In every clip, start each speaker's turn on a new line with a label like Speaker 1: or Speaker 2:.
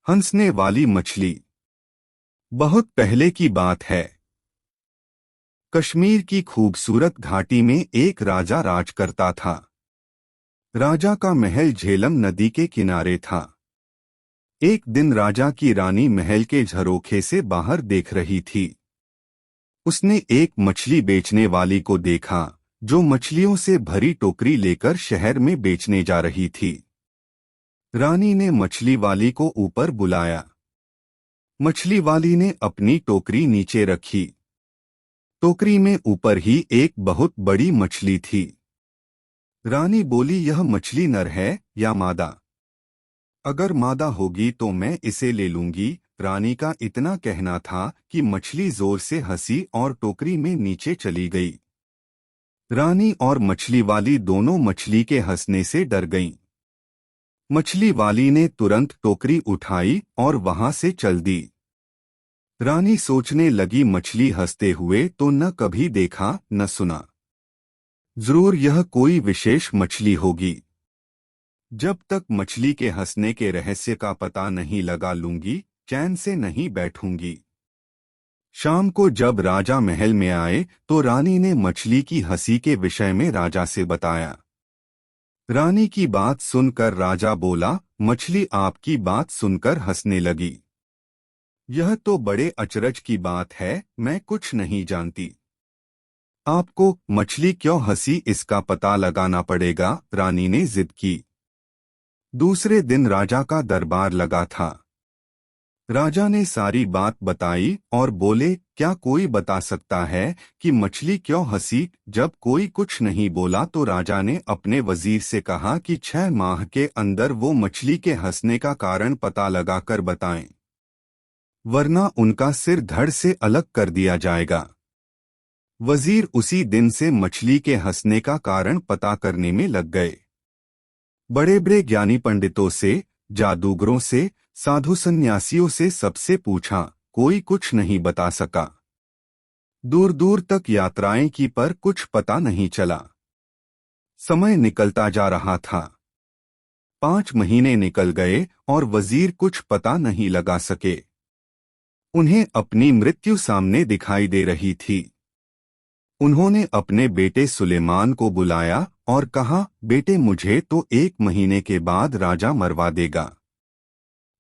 Speaker 1: हंसने वाली मछली। बहुत पहले की बात है। कश्मीर की खूबसूरत घाटी में एक राजा राज करता था। राजा का महल झेलम नदी के किनारे था। एक दिन राजा की रानी महल के झरोखे से बाहर देख रही थी। उसने एक मछली बेचने वाली को देखा, जो मछलियों से भरी टोकरी लेकर शहर में बेचने जा रही थी। रानी ने मछली वाली को ऊपर बुलाया। मछली वाली ने अपनी टोकरी नीचे रखी। टोकरी में ऊपर ही एक बहुत बड़ी मछली थी। रानी बोली, यह मछली नर है या मादा? अगर मादा होगी तो मैं इसे ले लूंगी। रानी का इतना कहना था कि मछली जोर से हंसी और टोकरी में नीचे चली गई। रानी और मछली वाली दोनों मछली के हंसने से डर गईं। मछली वाली ने तुरंत टोकरी उठाई और वहां से चल दी। रानी सोचने लगी, मछली हंसते हुए तो न कभी देखा न सुना। जरूर यह कोई विशेष मछली होगी। जब तक मछली के हंसने के रहस्य का पता नहीं लगा लूंगी, चैन से नहीं बैठूंगी। शाम को जब राजा महल में आए तो रानी ने मछली की हंसी के विषय में राजा से बताया। रानी की बात सुनकर राजा बोला, मछली आपकी बात सुनकर हंसने लगी। यह तो बड़े अचरज की बात है, मैं कुछ नहीं जानती। आपको मछली क्यों हंसी इसका पता लगाना पड़ेगा, रानी ने जिद की। दूसरे दिन राजा का दरबार लगा था। राजा ने सारी बात बताई और बोले, क्या कोई बता सकता है कि मछली क्यों हंसी? जब कोई कुछ नहीं बोला तो राजा ने अपने वजीर से कहा कि 6 माह के अंदर वो मछली के हंसने का कारण पता लगाकर बताएं, वरना उनका सिर धड़ से अलग कर दिया जाएगा। वजीर उसी दिन से मछली के हंसने का कारण पता करने में लग गए। बड़े बड़े ज्ञानी पंडितों से, जादूगरों से, साधु सन्यासियों से सबसे पूछा, कोई कुछ नहीं बता सका। दूर दूर तक यात्राएं की पर कुछ पता नहीं चला। समय निकलता जा रहा था। 5 महीने निकल गए और वजीर कुछ पता नहीं लगा सके। उन्हें अपनी मृत्यु सामने दिखाई दे रही थी। उन्होंने अपने बेटे सुलेमान को बुलाया और कहा, बेटे मुझे तो 1 महीने के बाद राजा मरवा देगा।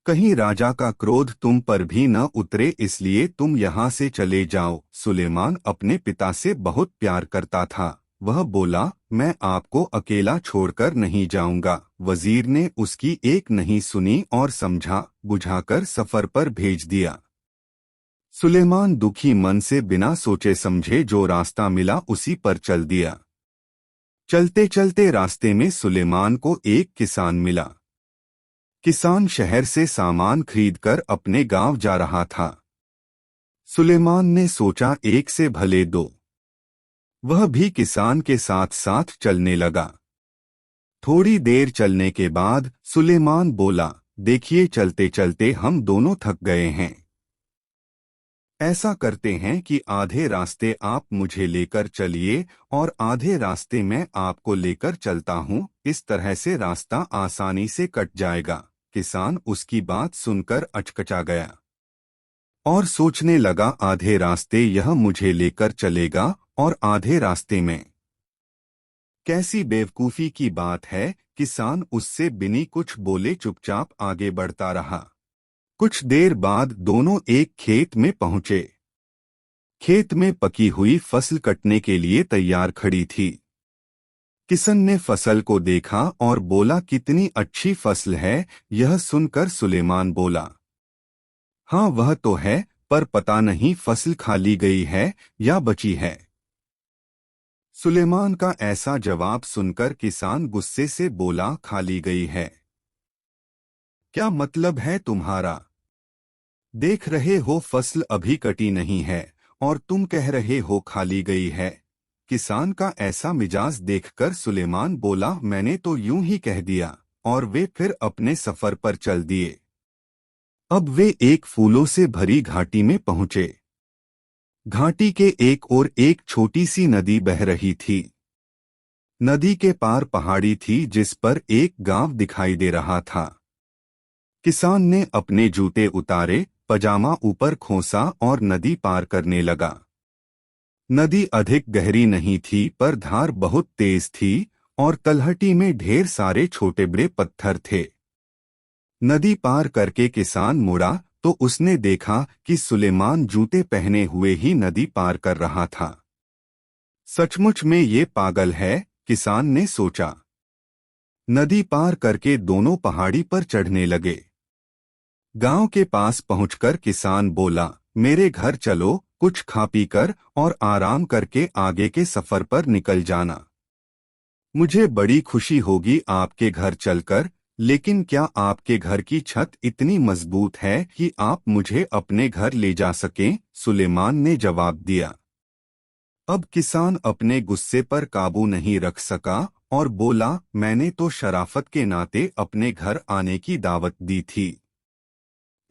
Speaker 1: कहीं राजा का क्रोध तुम पर भी न उतरे, इसलिए तुम यहाँ से चले जाओ। सुलेमान अपने पिता से बहुत प्यार करता था। वह बोला, मैं आपको अकेला छोड़कर नहीं जाऊंगा। वजीर ने उसकी एक नहीं सुनी और समझा बुझाकर सफर पर भेज दिया। सुलेमान दुखी मन से बिना सोचे समझे जो रास्ता मिला उसी पर चल दिया। चलते चलते रास्ते में सुलेमान को एक किसान मिला। किसान शहर से सामान खरीदकर अपने गांव जा रहा था। सुलेमान ने सोचा, एक से भले दो। वह भी किसान के साथ साथ चलने लगा। थोड़ी देर चलने के बाद सुलेमान बोला, देखिए चलते चलते हम दोनों थक गए हैं। ऐसा करते हैं कि आधे रास्ते आप मुझे लेकर चलिए और आधे रास्ते मैं आपको लेकर चलता हूँ। इस तरह से रास्ता आसानी से कट जाएगा। किसान उसकी बात सुनकर अचकचा गया और सोचने लगा, आधे रास्ते यह मुझे लेकर चलेगा और आधे रास्ते में। कैसी बेवकूफ़ी की बात है। किसान उससे बिनी कुछ बोले चुपचाप आगे बढ़ता रहा। कुछ देर बाद दोनों एक खेत में पहुंचे। खेत में पकी हुई फसल कटने के लिए तैयार खड़ी थी। किसान ने फसल को देखा और बोला, कितनी अच्छी फसल है। यह सुनकर सुलेमान बोला, हाँ वह तो है, पर पता नहीं फसल खा ली गई है या बची है। सुलेमान का ऐसा जवाब सुनकर किसान गुस्से से बोला, खा ली गई है? क्या मतलब है तुम्हारा? देख रहे हो फसल अभी कटी नहीं है और तुम कह रहे हो खा ली गई है। किसान का ऐसा मिजाज देखकर सुलेमान बोला, मैंने तो यूं ही कह दिया। और वे फिर अपने सफर पर चल दिए। अब वे एक फूलों से भरी घाटी में पहुंचे। घाटी के एक ओर एक छोटी सी नदी बह रही थी। नदी के पार पहाड़ी थी जिस पर एक गांव दिखाई दे रहा था। किसान ने अपने जूते उतारे, पजामा ऊपर खोसा और नदी पार करने लगा। नदी अधिक गहरी नहीं थी पर धार बहुत तेज थी और तलहटी में ढेर सारे छोटे बड़े पत्थर थे। नदी पार करके किसान मुड़ा तो उसने देखा कि सुलेमान जूते पहने हुए ही नदी पार कर रहा था। सचमुच में ये पागल है, किसान ने सोचा। नदी पार करके दोनों पहाड़ी पर चढ़ने लगे। गांव के पास पहुंचकर किसान बोला, मेरे घर चलो, कुछ खा पी कर और आराम करके आगे के सफर पर निकल जाना। मुझे बड़ी खुशी होगी आपके घर चलकर, लेकिन क्या आपके घर की छत इतनी मजबूत है कि आप मुझे अपने घर ले जा सकें? सुलेमान ने जवाब दिया। अब किसान अपने गुस्से पर काबू नहीं रख सका और बोला, मैंने तो शराफत के नाते अपने घर आने की दावत दी थी।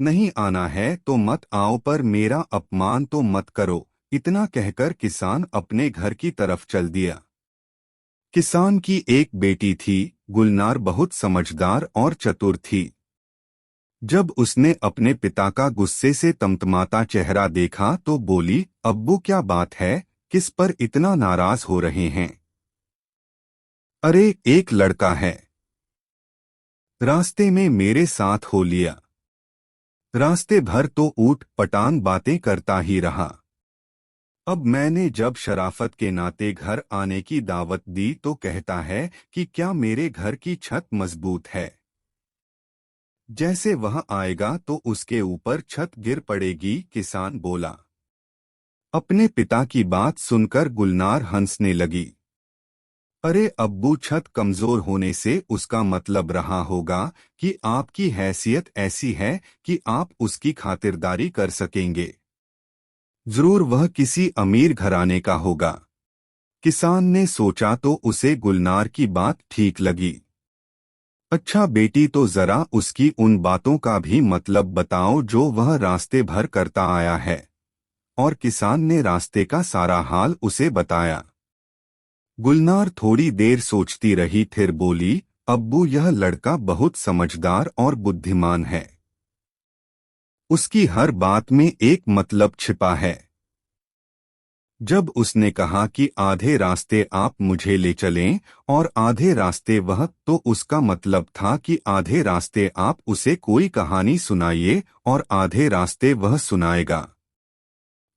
Speaker 1: नहीं आना है तो मत आओ, पर मेरा अपमान तो मत करो। इतना कहकर किसान अपने घर की तरफ चल दिया। किसान की एक बेटी थी, गुलनार बहुत समझदार और चतुर थी। जब उसने अपने पिता का गुस्से से तमतमाता चेहरा देखा तो बोली, अब्बू क्या बात है, किस पर इतना नाराज हो रहे हैं? अरे एक लड़का है, रास्ते में मेरे साथ हो लिया। रास्ते भर तो ऊट पटांग बातें करता ही रहा। अब मैंने जब शराफत के नाते घर आने की दावत दी तो कहता है कि क्या मेरे घर की छत मजबूत है? जैसे वह आएगा तो उसके ऊपर छत गिर पड़ेगी। किसान बोला। अपने पिता की बात सुनकर गुलनार हंसने लगी। अरे अब्बू, छत कमजोर होने से उसका मतलब रहा होगा कि आपकी हैसियत ऐसी है कि आप उसकी खातिरदारी कर सकेंगे। जरूर वह किसी अमीर घराने का होगा। किसान ने सोचा तो उसे गुलनार की बात ठीक लगी। अच्छा बेटी, तो जरा उसकी उन बातों का भी मतलब बताओ जो वह रास्ते भर करता आया है। और किसान ने रास्ते का सारा हाल उसे बताया। गुलनार थोड़ी देर सोचती रही, फिर बोली, अब्बू यह लड़का बहुत समझदार और बुद्धिमान है। उसकी हर बात में एक मतलब छिपा है। जब उसने कहा कि आधे रास्ते आप मुझे ले चलें और आधे रास्ते वह, तो उसका मतलब था कि आधे रास्ते आप उसे कोई कहानी सुनाइए और आधे रास्ते वह सुनाएगा।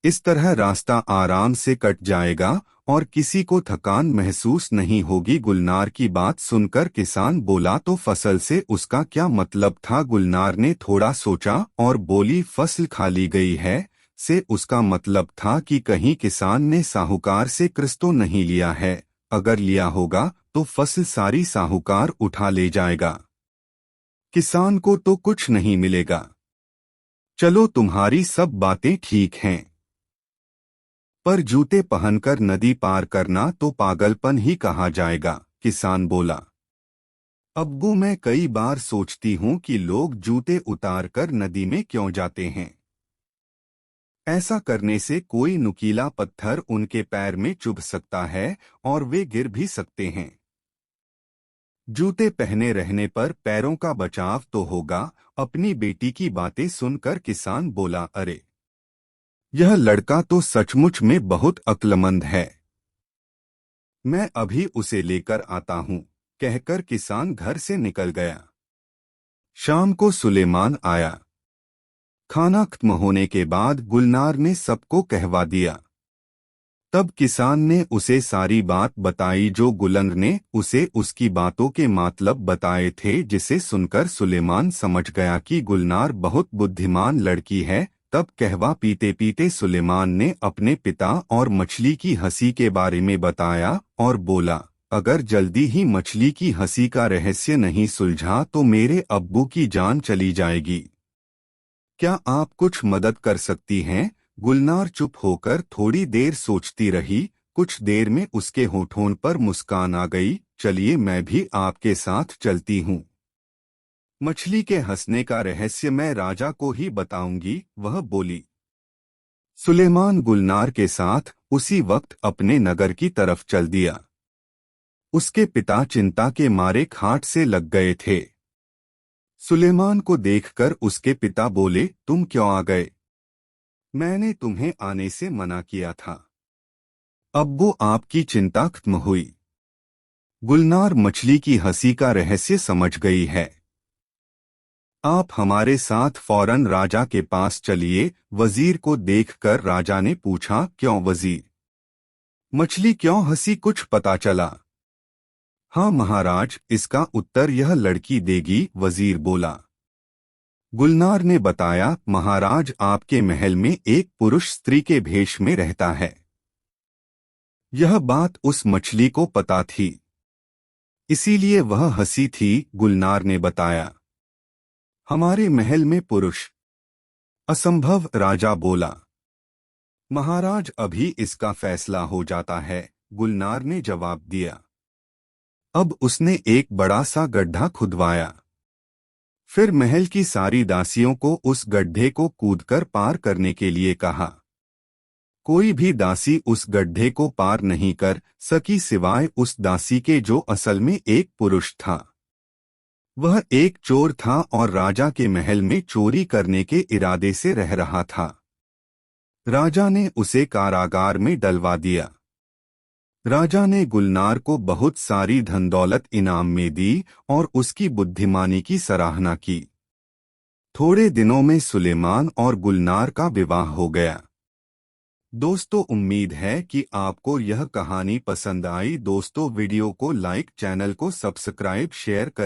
Speaker 1: इस तरह रास्ता आराम से कट जाएगा और किसी को थकान महसूस नहीं होगी। गुलनार की बात सुनकर किसान बोला, तो फसल से उसका क्या मतलब था? गुलनार ने थोड़ा सोचा और बोली, फसल खाली गई है से उसका मतलब था कि कहीं किसान ने साहूकार से कर्ज तो नहीं लिया है। अगर लिया होगा तो फसल सारी साहूकार उठा ले जाएगा। किसान को तो कुछ नहीं मिलेगा। चलो तुम्हारी सब बातें ठीक हैं, पर जूते पहनकर नदी पार करना तो पागलपन ही कहा जाएगा। किसान बोला। अब्बू, मैं कई बार सोचती हूँ कि लोग जूते उतार कर नदी में क्यों जाते हैं। ऐसा करने से कोई नुकीला पत्थर उनके पैर में चुभ सकता है और वे गिर भी सकते हैं। जूते पहने रहने पर पैरों का बचाव तो होगा। अपनी बेटी की बातें सुनकर किसान बोला, अरे यह लड़का तो सचमुच में बहुत अक्लमंद है। मैं अभी उसे लेकर आता हूँ, कहकर किसान घर से निकल गया। शाम को सुलेमान आया। खाना खत्म होने के बाद गुलनार ने सबको कहवा दिया। तब किसान ने उसे सारी बात बताई जो गुलंग ने उसे उसकी बातों के मतलब बताए थे, जिसे सुनकर सुलेमान समझ गया कि गुलनार बहुत बुद्धिमान लड़की है। तब कहवा पीते पीते सुलेमान ने अपने पिता और मछली की हंसी के बारे में बताया और बोला, अगर जल्दी ही मछली की हंसी का रहस्य नहीं सुलझा तो मेरे अब्बू की जान चली जाएगी। क्या आप कुछ मदद कर सकती हैं? गुलनार चुप होकर थोड़ी देर सोचती रही। कुछ देर में उसके होठों पर मुस्कान आ गई। चलिए मैं भी आपके साथ चलती हूँ। मछली के हंसने का रहस्य मैं राजा को ही बताऊंगी, वह बोली। सुलेमान गुलनार के साथ उसी वक्त अपने नगर की तरफ चल दिया। उसके पिता चिंता के मारे खाट से लग गए थे। सुलेमान को देखकर उसके पिता बोले, तुम क्यों आ गए? मैंने तुम्हें आने से मना किया था। अब वो आपकी चिंता खत्म हुई। गुलनार मछली की हंसी का रहस्य समझ गई है। आप हमारे साथ फौरन राजा के पास चलिए। वजीर को देखकर राजा ने पूछा, क्यों वजीर? मछली क्यों हंसी, कुछ पता चला? हाँ महाराज, इसका उत्तर यह लड़की देगी, वजीर बोला। गुलनार ने बताया, महाराज आपके महल में एक पुरुष स्त्री के भेष में रहता है। यह बात उस मछली को पता थी, इसीलिए वह हंसी थी। गुलनार ने बताया, हमारे महल में पुरुष? असंभव, राजा बोला। महाराज अभी इसका फैसला हो जाता है, गुलनार ने जवाब दिया। अब उसने एक बड़ा सा गड्ढा खुदवाया। फिर महल की सारी दासियों को उस गड्ढे को कूदकर पार करने के लिए कहा। कोई भी दासी उस गड्ढे को पार नहीं कर सकी सिवाय उस दासी के जो असल में एक पुरुष था। वह एक चोर था और राजा के महल में चोरी करने के इरादे से रह रहा था। राजा ने उसे कारागार में डलवा दिया। राजा ने गुलनार को बहुत सारी धन दौलत इनाम में दी और उसकी बुद्धिमानी की सराहना की। थोड़े दिनों में सुलेमान और गुलनार का विवाह हो गया। दोस्तों, उम्मीद है कि आपको यह कहानी पसंद आई। दोस्तों, वीडियो को लाइक, चैनल को सब्सक्राइब, शेयर करें।